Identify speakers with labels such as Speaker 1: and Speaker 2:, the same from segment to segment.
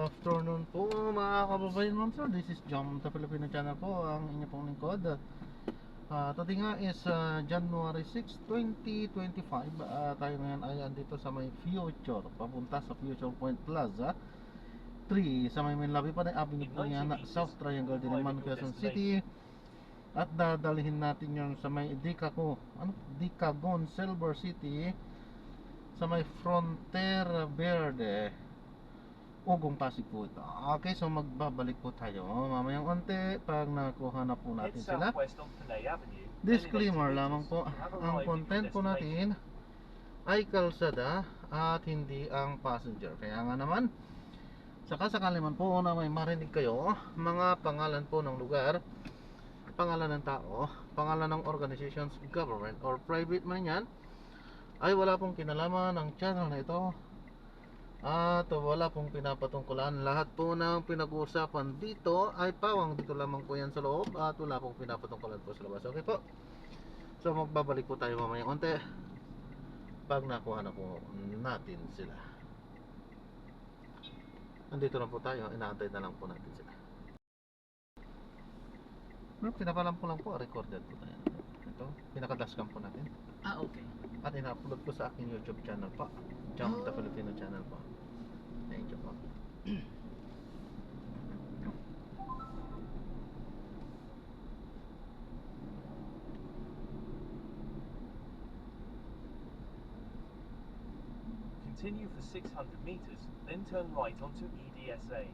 Speaker 1: afternoon po mga kababayan, ma'am sir. This is Jam the Filipino Channel po, ang inyo pong lingkod. Today nga is January 6, 2025. Tayo ngayon ay andito sa may Future, papunta sa Future Point Plaza 3 sa may Manlabi pa na Avenue po yan, South Triangle din naman, Quezon City. At dadalhin natin yung sa may Dicagon, Silver City, sa may Frontier Verde, Ugong Pasig po ito. Okay, so magbabalik po tayo mamayang onte pag nakuha na po natin sila. Disclaimer lamang po, ang content po natin ay kalsada at hindi ang passenger. Kaya nga naman, sakasakali man po na may marinig kayo mga pangalan po ng lugar, pangalan ng tao, pangalan ng organizations, government or private man yan, ay wala pong kinalaman ng channel na ito at wala pong pinapatungkulan. Lahat po ng pinag-uusapan dito ay pawang dito lamang po yan sa loob at wala pong pinapatungkulan po sa labas. Okay po, so magbabalik po tayo mamaya onte pag nakuha na po natin sila. Nandito na po tayo, inaantay na lang po natin sila. Pinapalam po lang po, recorded po tayo. Ito, pinaka-dashcam po natin.
Speaker 2: Okay.
Speaker 1: At ina-upload ko sa aking YouTube channel po, Jam the Filipino Channel po. Thank you po.
Speaker 3: Continue for 600 meters, then turn right onto EDSA.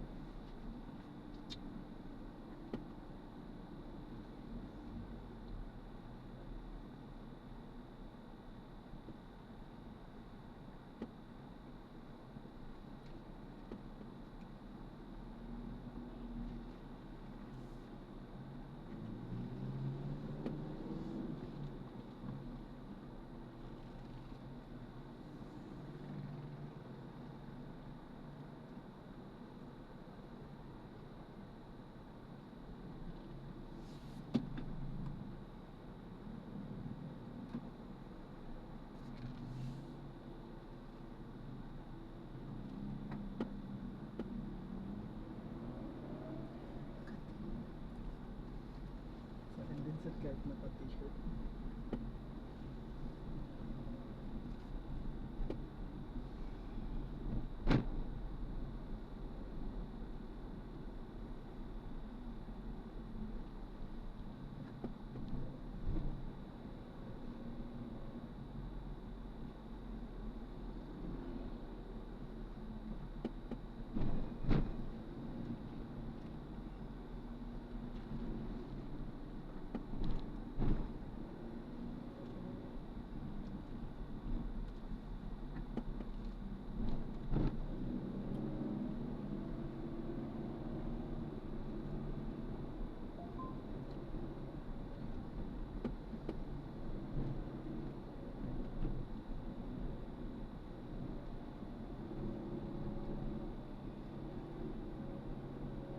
Speaker 2: Sir, kahit naka-t-shirt.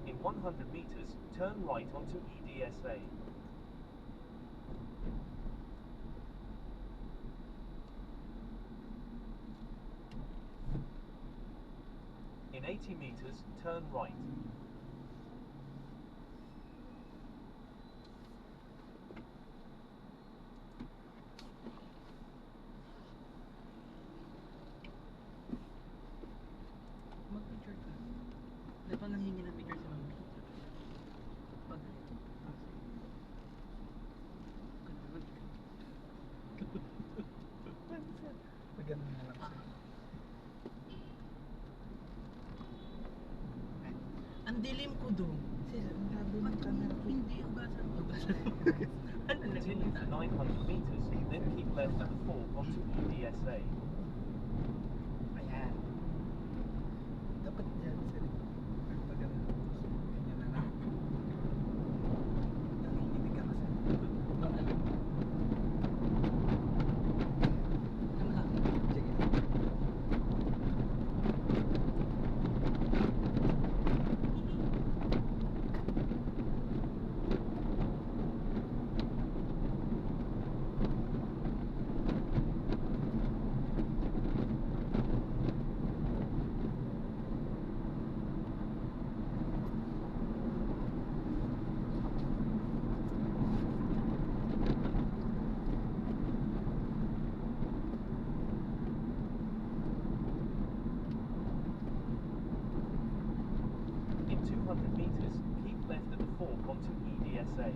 Speaker 3: In 100 meters, turn right onto EDSA. In 80 meters, turn right.
Speaker 2: Mag-picture ka. Di ba nanghingi ng picture si Mami? Pag... Ganun na lang sa'yo. Ang dilim ko doon. Sabi ng camera ko. Hindi, ugasan. Ano na
Speaker 3: Continue for 900 meters, then keep left at the fork onto EDSA.
Speaker 2: Ayan. Dapat dyan, sir. Maganda. Ganyan na lang. Nanginginig ka kasi. Ano lang? Sige.
Speaker 3: onto EDSA.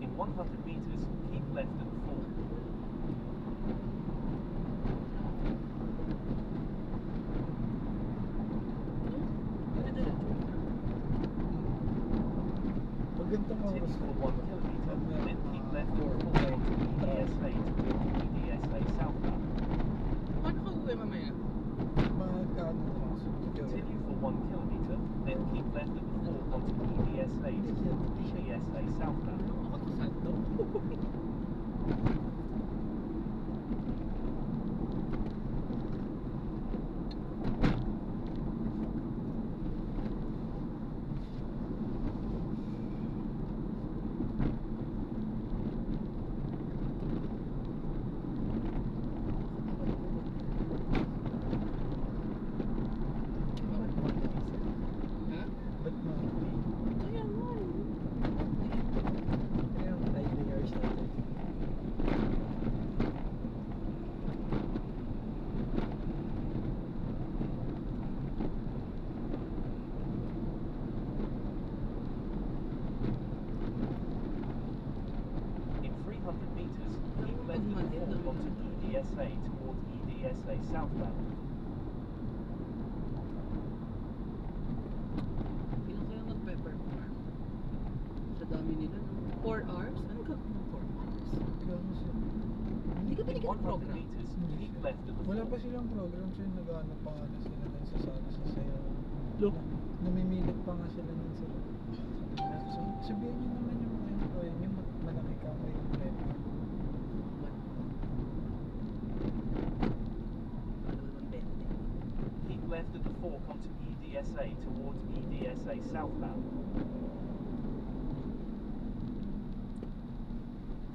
Speaker 3: In 100 meters, keep left at the fork.
Speaker 4: Magandang
Speaker 3: Continue
Speaker 4: oras
Speaker 3: for
Speaker 4: na.
Speaker 3: 1 kilometer, then keep left at the fork onto EDSA toward EDSA southbound.
Speaker 2: Paano ka uwi mamaya?
Speaker 4: Magkano na lang sa
Speaker 3: Continue for 1 kilometer, then keep left at the fork onto EDSA toward EDSA southbound.
Speaker 2: Ako to Santo. Ha?
Speaker 4: Ba't monthly?
Speaker 2: Kaya nga eh.
Speaker 4: Kaya ang 9 years natin.
Speaker 3: In 300 meters, keep left at the fork onto EDSA toward EDSA southbound.
Speaker 2: Ilan kaya magpe-perform? Sa dami nila, no? 4 hours? Ano ka ng 4 hours?
Speaker 4: Gano'n sila.
Speaker 2: Hindi ka
Speaker 3: In
Speaker 2: binigyan ng
Speaker 3: 100
Speaker 2: program.
Speaker 3: meters, keep left at the
Speaker 4: Wala pa
Speaker 3: fork.
Speaker 4: silang program so yung nag-ano pa nga na sila dun sa sana sa sayaw.
Speaker 2: Look.
Speaker 4: Namimilit pa nga sila nun sila. So, sabihin nyo naman yung mga employee nyo, malaki ka kayo yung premyo.
Speaker 2: Ano naman 20?
Speaker 3: Keep left at the fork onto EDSA toward EDSA southbound.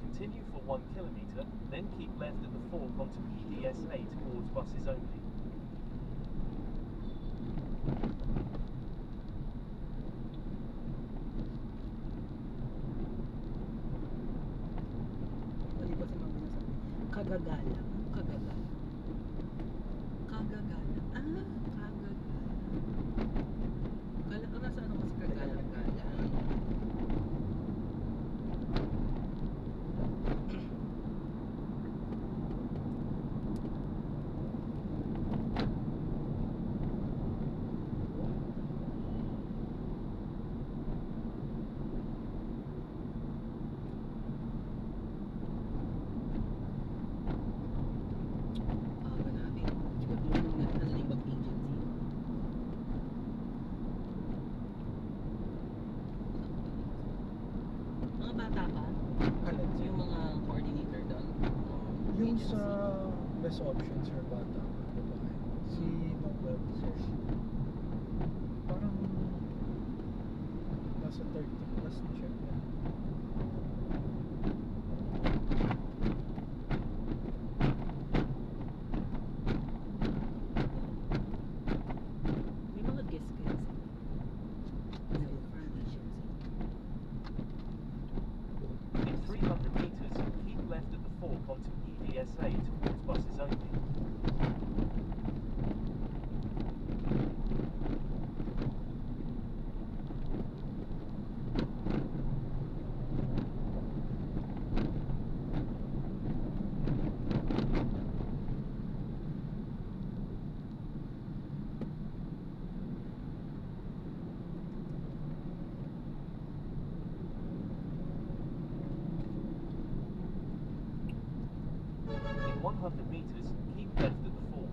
Speaker 3: Continue for 1 kilometer, then keep left at the fork onto EDSA towards buses only.
Speaker 2: Mali ba si mami nasabi? Kagagala. Kagagala. Kagagala. Ah, kagagala. Kala ko nasa ano kasi kagala-gala. Aga natin. Siguro yung natalibang agency. Mga bata pa?
Speaker 4: Alin siya?
Speaker 2: Yung mga coordinator doon?
Speaker 4: Yung
Speaker 2: Agency.
Speaker 4: sa best options or bata, babae. Si Mabel, sir. Parang nasa 30 plus na siya.
Speaker 2: May mga guest kayo sa from agency.
Speaker 3: In 300 meters, keep left at the fork onto EDSA towards buses only. In 100 meters, keep left at the fork.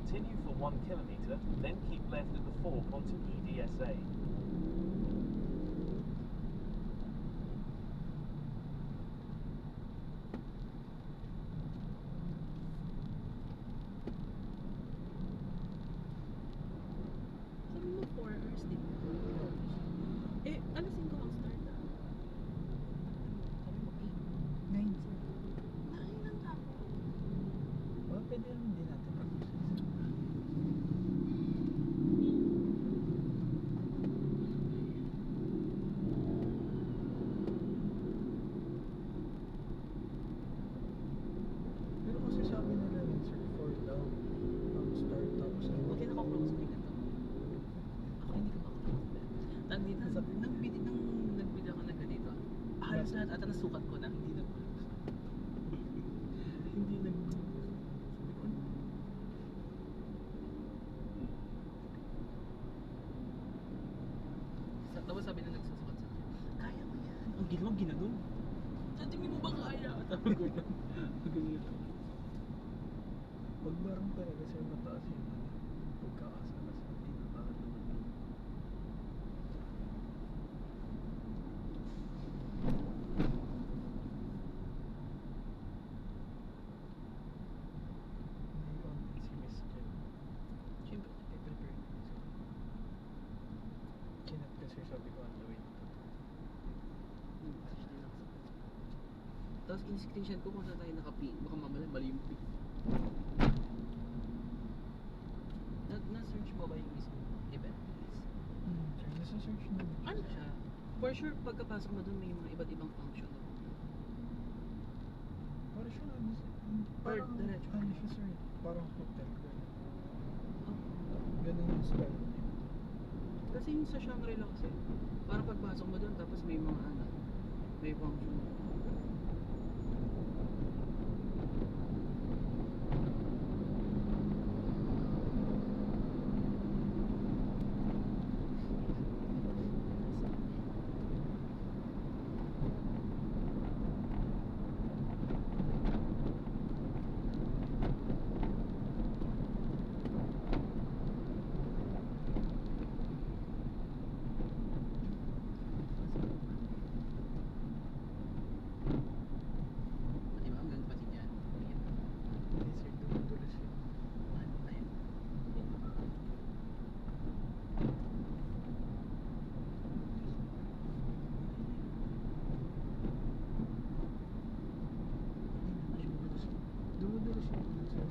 Speaker 3: Continue for 1 kilometer, then keep left at the fork onto EDSA.
Speaker 2: halos lahat ata nasukat ko na, hindi na hindi na sabi ko, ano? Tapos sabi na nagsusukat sa akin, kaya mo yan. Ang ginawa, ginanon. Sa tingin mo ba kaya? Sabi ko na. Ganun.
Speaker 4: Pag barang talaga sir, mataas yun. Pagkakasala sa tinatahan naman yun. Hindi on si Miss Jen.
Speaker 2: Siyempre, nagpe-prepare na siya.
Speaker 4: Chinat kasi sabi ko on the way.
Speaker 2: Nag-message din ako. Tapos in-screenshot ko kung saan tayo nakapin. Baka mamala mali yung pin. Na-search mo ba yung mismo event place?
Speaker 4: Sir, nasa search naman.
Speaker 2: Ano siya? For sure, pagkapasok mo doon may mga iba't ibang function na.
Speaker 4: Parang siya,
Speaker 2: Or diretso.
Speaker 4: ano siya sir, parang hotel. Ganun.
Speaker 2: Oh.
Speaker 4: Ganun yung style niya.
Speaker 2: Kasi yung sa Shangri-La kasi, parang pagpasok mo doon tapos may mga ano, may function. Di ba? Hanggang pati dyan. Ayan.
Speaker 4: Hindi sir, dumudulas yun.
Speaker 2: Ano na yun?
Speaker 4: Dumudulas yun. Sir,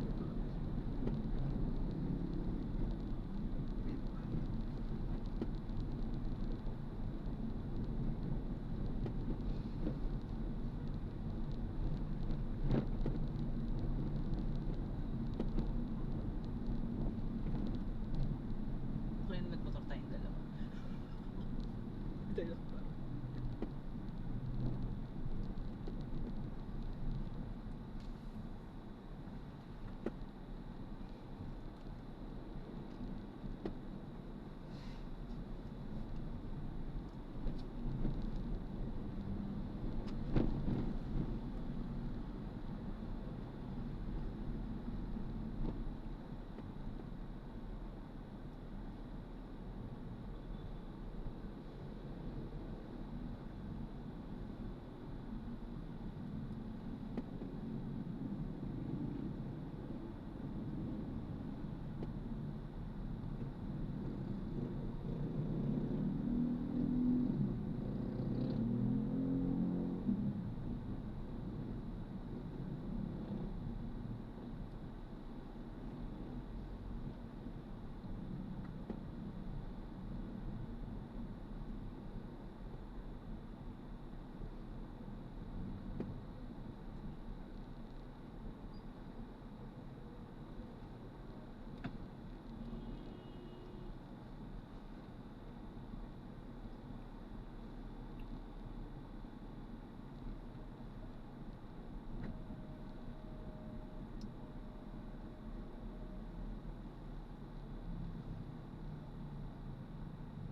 Speaker 2: Kaya na nagmotor tayong dalawa. Dalawa pa.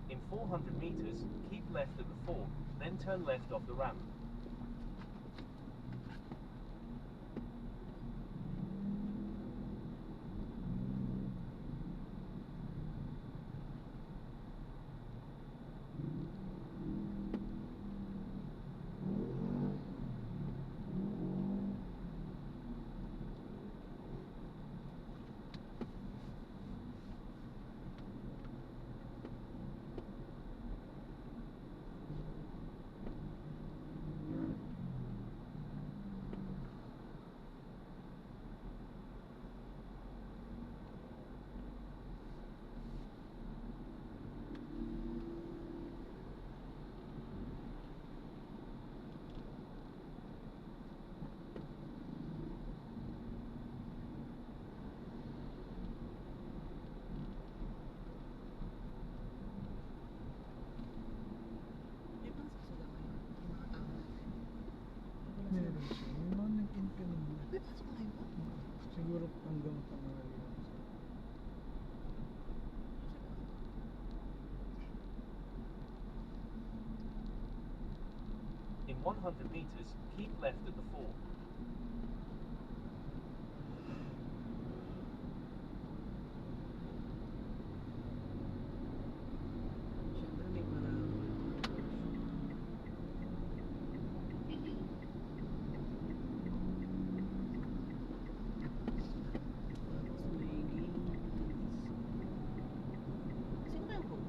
Speaker 3: In 400 meters, keep left at the fork, then turn left off the ramp. 100 meters, keep left at the fork.
Speaker 2: Siyempre may marami. Tapos may games. Sino kayang host?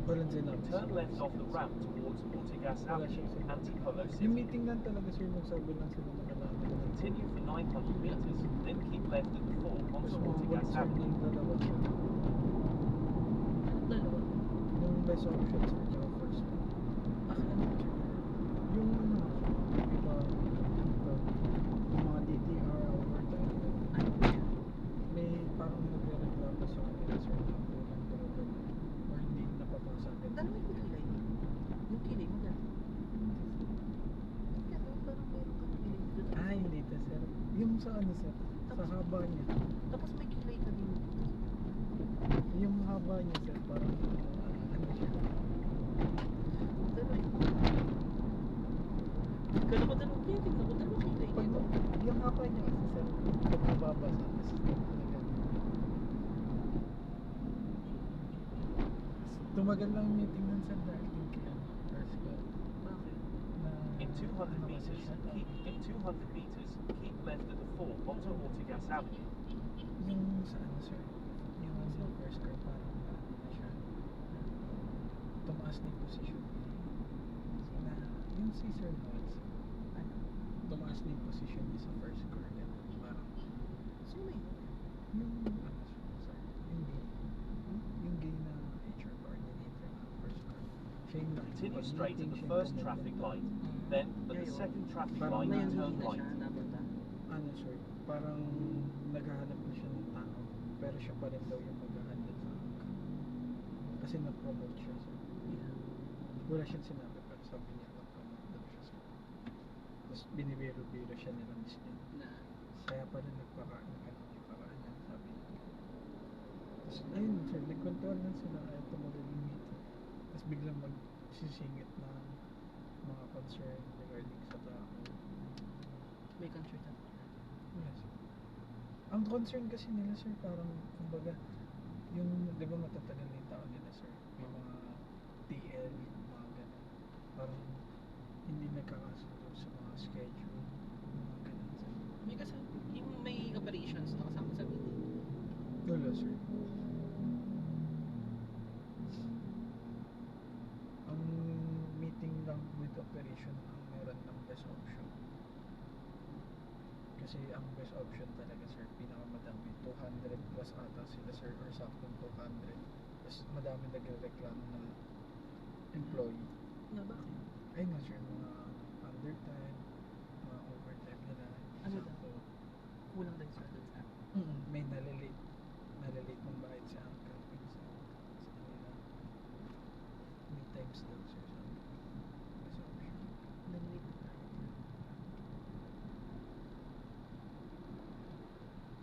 Speaker 4: Walang sinabi.
Speaker 3: Turn left off the ramp towards Ortigas Avenue, Antipolo
Speaker 4: Yung
Speaker 3: City.
Speaker 4: meeting lang talaga sir, nagsabi lang sila na kailangan.
Speaker 3: Continue for 900 meters, then keep left at the fork onto
Speaker 4: Tapos mga
Speaker 3: Ortigas
Speaker 4: concern
Speaker 3: Avenue.
Speaker 4: ng dalawa siya.
Speaker 2: Anong dalawa?
Speaker 4: Yung best option sir, tsaka first one.
Speaker 2: Bakit ano?
Speaker 4: Yung ano, iba, yung mga DTR overtime.
Speaker 2: Ano ba yan?
Speaker 4: May parang nagre-reklamo sa kanila sir na kulang talaga or hindi napapasa agad.
Speaker 2: Dalawa yung kilay. Yung kilay mo dyan. Kaya parang meron kang kilay dito.
Speaker 4: Ay, hindi to sir. Yung sa ano sir, sa haba niya.
Speaker 2: Tapos may kilay ka din dito.
Speaker 4: Yung haba niya sir, parang ano siya.
Speaker 2: Dalawa yun. Kala ko dalawa kilay. Tingnan ko dalawa kilay.
Speaker 4: Pag, yung haba niya kasi sir, pag nababasa, tapos talaga. Tumagal lang yung meeting nun sir dahil yung kaya first ko.
Speaker 2: Bakit?
Speaker 4: Na,
Speaker 3: In 200
Speaker 4: ano kasi
Speaker 3: meters,
Speaker 4: siya,
Speaker 3: keep left at the fork onto Ortigas Avenue.
Speaker 4: yung sa ano sir, yung sa first car parang ano na siya, tumaas na yung position na yung si Sir Noels,
Speaker 2: Ano?
Speaker 4: tumaas na yung position niya sa first car ganun, parang
Speaker 2: Sino may yun?
Speaker 4: yung ano sir, yung gay na HR coordinator ng first car, siya yung
Speaker 3: Continue straight at
Speaker 4: nakikipag-meeting,
Speaker 3: the
Speaker 4: siya yung
Speaker 3: first
Speaker 4: pumunta.
Speaker 3: traffic light. Then, at the second traffic
Speaker 4: Parang
Speaker 3: light,
Speaker 2: Ngayon
Speaker 3: turn
Speaker 2: hindi na
Speaker 3: right.
Speaker 2: siya napunta.
Speaker 4: Ano sir, parang naghahanap na siya ng tao pero siya pa rin daw yung maghahandle sa angka kasi na-promote siya sir.
Speaker 2: Yeah.
Speaker 4: Wala siyang sinabi pero sabi niya na-promote daw siya sir. Tapos binibiro-biro siya nila miss niya.
Speaker 2: Na.
Speaker 4: Kaya pala nagparaan yung paraan niya sabi niya. Tapos ayun sir, nagkwentuhan lang sila kaya tumagal yung meeting. Tapos biglang magsisingit na mga concern regarding sa tao.
Speaker 2: May concert ako.
Speaker 4: Yes. Ang concern kasi nila sir, parang kumbaga yung, di ba matatagal na yung tao nila sir, may mga TL, mga ganun, parang hindi nagkakasundo sa mga schedule, mga ganun sir.
Speaker 2: May kasama. Yung may operations na kasama sa meeting.
Speaker 4: Wala sir. Ang meeting lang with operation ang meron ng best option. Kasi ang best option talaga sir, pinakamadami 200 plus ata sila sir or saktong 200. Tapos madami nagreklamo na employee.
Speaker 2: Na bakit?
Speaker 4: Ay nga sir, mga undertime, mga overtime nila.
Speaker 2: Ano
Speaker 4: sakto.
Speaker 2: Kulang din sa doon sa.
Speaker 4: May nalilate ng bayad si uncle minsan sa kanila. May times daw sir sa best option.
Speaker 2: Nalilit na tayo.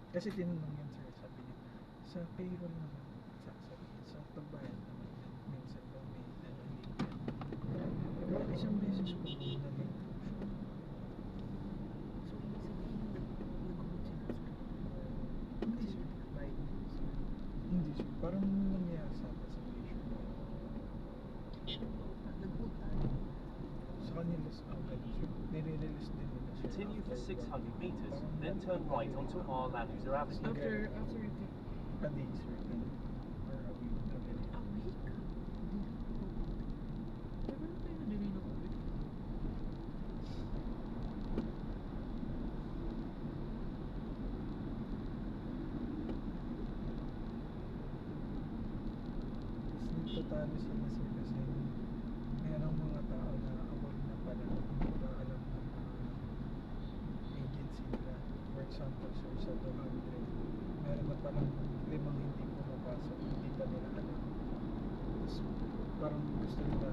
Speaker 4: Kasi tinanong yan sir, sabi niya, sa payroll naman, sa pagbayad naman, minsan daw may nalilate yan. Pero isang beses ko nalilate po siya.
Speaker 2: So, ibig sabihin, nag-hold sila sa
Speaker 4: Hindi sir.
Speaker 2: bayad mo.
Speaker 4: Hindi sir. Parang nangyayari sa atin sa Malaysia.
Speaker 2: Nag-hold tayo.
Speaker 4: Sa kanila, ganun sir. Nire-release din nila sir.
Speaker 3: Continue for
Speaker 4: after
Speaker 3: 600 meters,
Speaker 4: Parang
Speaker 3: then turn right onto R. Lanuza Avenue.
Speaker 2: After you take
Speaker 4: a day sir. Ganun. Or a week. Ganun.
Speaker 2: a week. Never na tayo na-delay ng a week.
Speaker 4: Tapos nagtatalo sila sir kasi merong mga tao na award na pala hindi ba alam ng mga agency nila. For example sir, sa 200 meron na palang 5 hindi pumapasok, hindi pa nila alam. Tapos parang gusto nila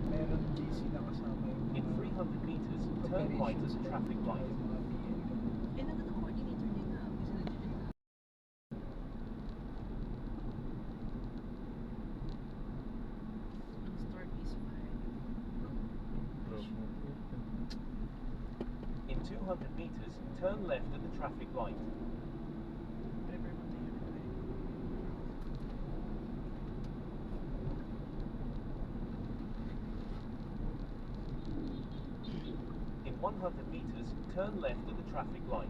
Speaker 4: meron DC na kasama yung
Speaker 3: In 300 meters, turn right at the traffic light.
Speaker 4: yung mga PL ganun.
Speaker 2: Eh, nandun ang coordinator nila. Kasi nag-check na. Ang start is 5.
Speaker 3: 200 meters, turn left at the traffic light.
Speaker 2: Every Monday, every Friday.
Speaker 3: In 100 meters, turn left at the traffic light.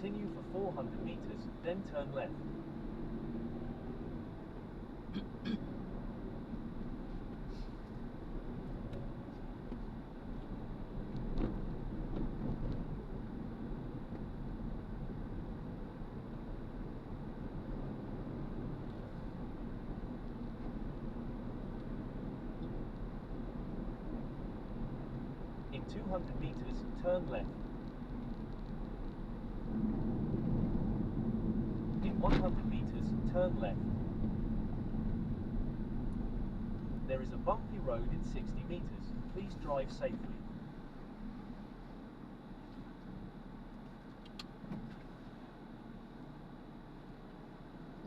Speaker 3: Continue for 400 meters, then turn left. In 200 meters, turn left. In 100 meters, turn left. There is a bumpy road in 60 meters. Please drive safely.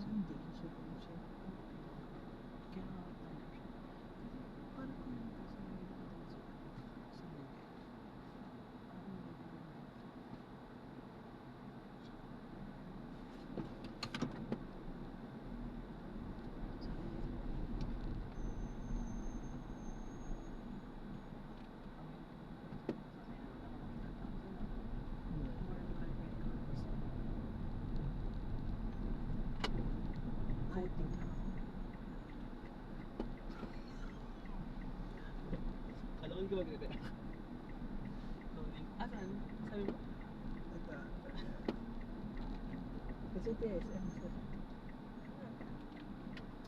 Speaker 2: Hindi ko siya kung siya. Kaya nga tayo siya. Paano kung yung kasi hindi ko tayo siya? Sa lugar. Coating lang ako. Kala ko hindi ko magre-react. Coating. Asan? Sabi mo?
Speaker 4: Ito. Kasi TSM sir.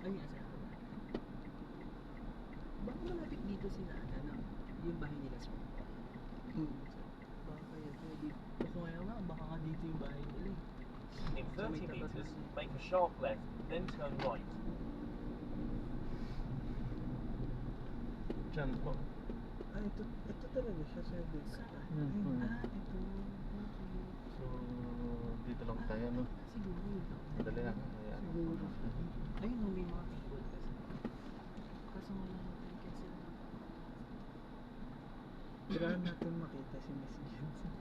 Speaker 2: Ay, asan? Baka malapit dito sila, ano? Yung bahay nila, sir. Baka kaya pwede. Kasi ngayon nga, baka ka dito yung bahay nila eh.
Speaker 3: In
Speaker 2: So,
Speaker 3: 30
Speaker 2: may tapat
Speaker 3: meters,
Speaker 2: lang.
Speaker 3: make a sharp left, then turn right.
Speaker 1: Diyan po.
Speaker 4: Ito talaga siya sir dito.
Speaker 1: Mhm.
Speaker 2: Ah, ito. Okay.
Speaker 1: So, dito lang tayo, no?
Speaker 2: Siguro yun lang.
Speaker 1: Dali lang. Ayan.
Speaker 2: Siguro. Ayun no, may mga table kasi. Kaso wala natin kasi.
Speaker 4: Tirahan natin makita si Miss Jensen.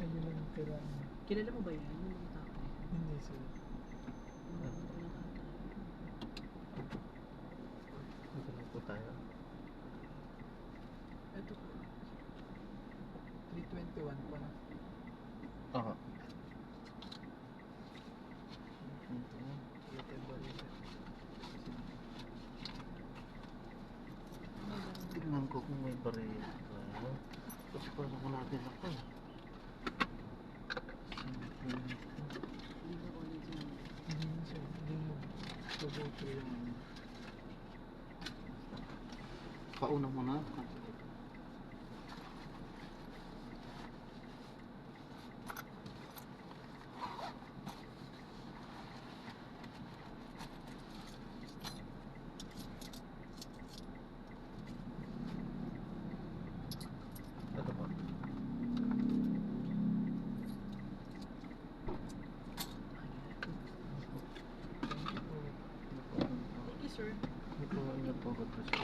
Speaker 4: Ayun ang tirahan.
Speaker 2: Kilala mo ba yan? Yung mga tao na yun?
Speaker 4: Hindi sir.
Speaker 2: Yung mga pinakanta.
Speaker 1: Dito lang po tayo.
Speaker 2: Ito po.
Speaker 4: 321 pa na.
Speaker 1: Aha.
Speaker 4: Ito ba rin sir?
Speaker 1: Tignan ko kung may baril. Tapos paano ko natin ako eh.
Speaker 2: Hindi ko ulit yun.
Speaker 4: Hindi na sir. Hindi mo. Go through yung
Speaker 1: Pauna muna. Ito po.
Speaker 2: Thank you, sir.
Speaker 1: Ito, ingat po. God bless po.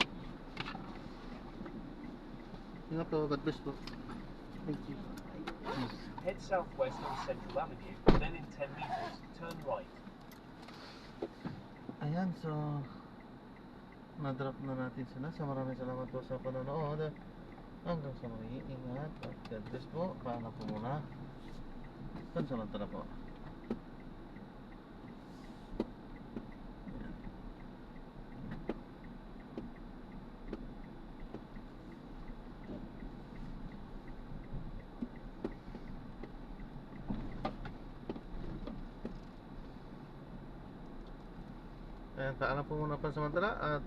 Speaker 1: Ingat po. God bless po. Thank you.
Speaker 3: Head southwest on Central Avenue, then in 10 meters, turn right.
Speaker 1: Ayan, so na-drop na natin sila. So maraming salamat po sa panonood. Hanggang sa muli, ingat at God bless po. Paano po muna? Pansamantala po. Ayan. Ayan, paalam po muna pansamantala at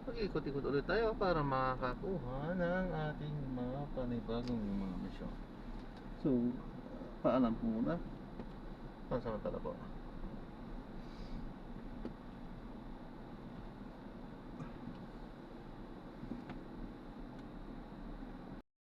Speaker 1: mag-ikot-ikot ulit tayo para makakuha ng ating mga panibagong mga misyon. So, paalam po muna. Pansamantala po.